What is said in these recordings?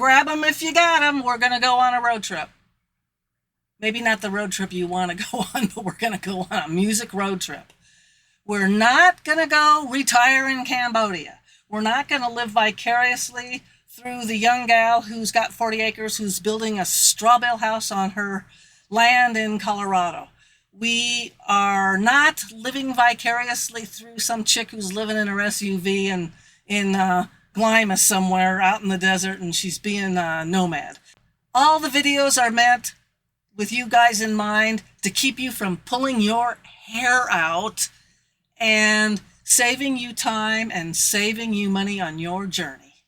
Grab them if you got them. We're going to go on a road trip. Maybe not the road trip you want to go on, but we're going to go on a music road trip. We're not going to go retire in Cambodia. We're not going to live vicariously through the young gal who's got 40 acres who's building a straw bale house on her land in Colorado. We are not living vicariously through some chick who's living in her SUV and in Lima somewhere out in the desert, and she's being a nomad. All the videos are meant with you guys in mind to keep you from pulling your hair out and saving you time and saving you money on your journey.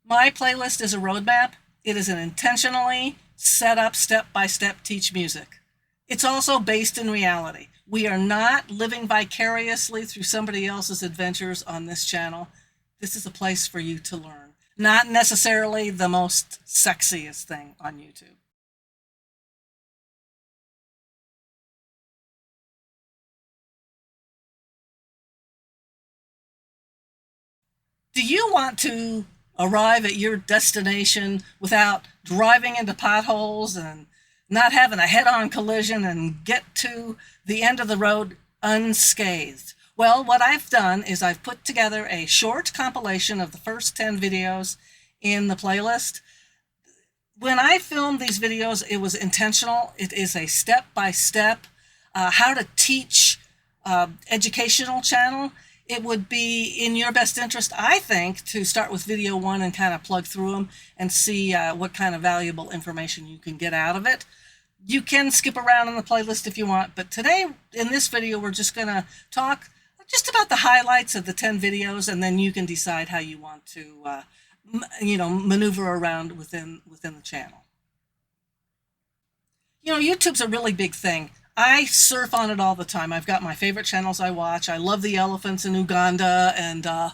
My playlist is a roadmap. It is an intentionally set up step-by-step teach music. It's also based in reality. We are not living vicariously through somebody else's adventures on this channel. This is a place for you to learn. Not necessarily the most sexiest thing on YouTube. Do you want to arrive at your destination without driving into potholes and not having a head-on collision and get to the end of the road unscathed? Well, what I've done is I've put together a short compilation of the first 10 videos in the playlist. When I filmed these videos, it was intentional. It is a step-by-step how to teach educational channel. It would be in your best interest, I think, to start with video 1 and kind of plug through them and see what kind of valuable information you can get out of it. You can skip around in the playlist if you want, but today in this video we're just going to talk just about the highlights of the 10 videos, and then you can decide how you want to maneuver around within the channel. YouTube's a really big thing. I surf on it all the time. I've got my favorite channels I watch. I love the elephants in Uganda, and there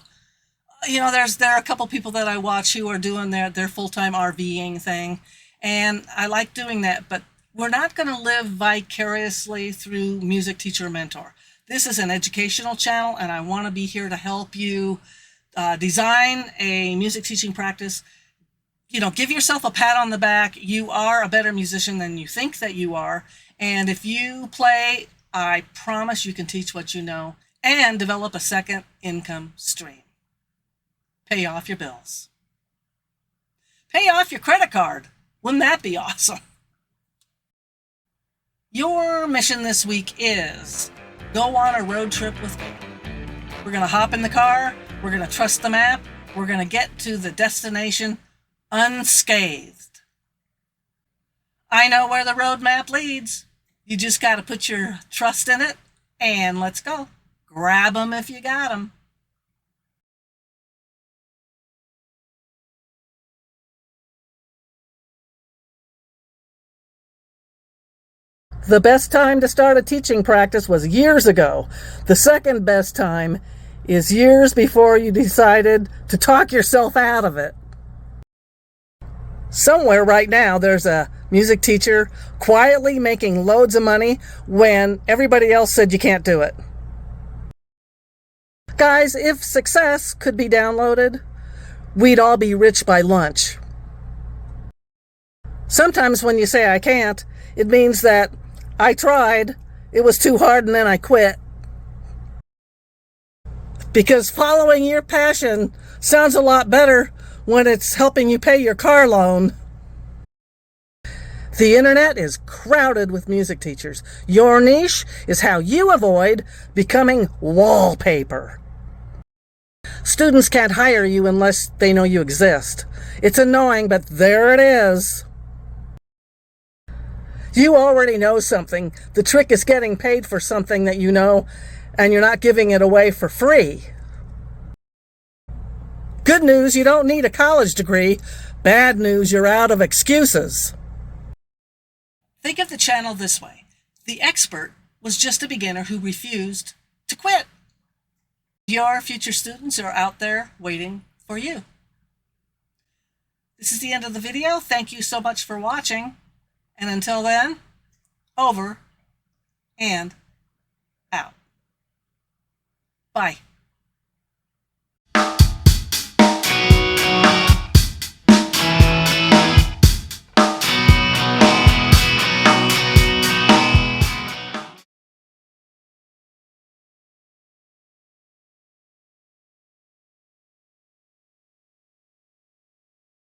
are a couple people that I watch who are doing their full-time RVing thing, and I like doing that. But we're not going to live vicariously through Music Teacher Mentor. This is an educational channel, and I want to be here to help you design a music teaching practice. Give yourself a pat on the back. You are a better musician than you think that you are. And if you play, I promise you can teach what you know and develop a second income stream. Pay off your bills. Pay off your credit card. Wouldn't that be awesome? Your mission this week is go on a road trip with me. We're going to hop in the car. We're going to trust the map. We're going to get to the destination unscathed. I know where the road map leads. You just got to put your trust in it, and let's go. Grab them if you got them. The best time to start a teaching practice was years ago. The second best time is years before you decided to talk yourself out of it. Somewhere right now there's a music teacher quietly making loads of money when everybody else said you can't do it. Guys, if success could be downloaded, we'd all be rich by lunch. Sometimes when you say I can't, it means that I tried, it was too hard, and then I quit. Because following your passion sounds a lot better when it's helping you pay your car loan. The internet is crowded with music teachers. Your niche is how you avoid becoming wallpaper. Students can't hire you unless they know you exist. It's annoying, but there it is. You already know something. The trick is getting paid for something that you know, and you're not giving it away for free. Good news, you don't need a college degree. Bad news, you're out of excuses. Think of the channel this way. The expert was just a beginner who refused to quit. Your future students are out there waiting for you. This is the end of the video. Thank you so much for watching. And until then, over and out. Bye.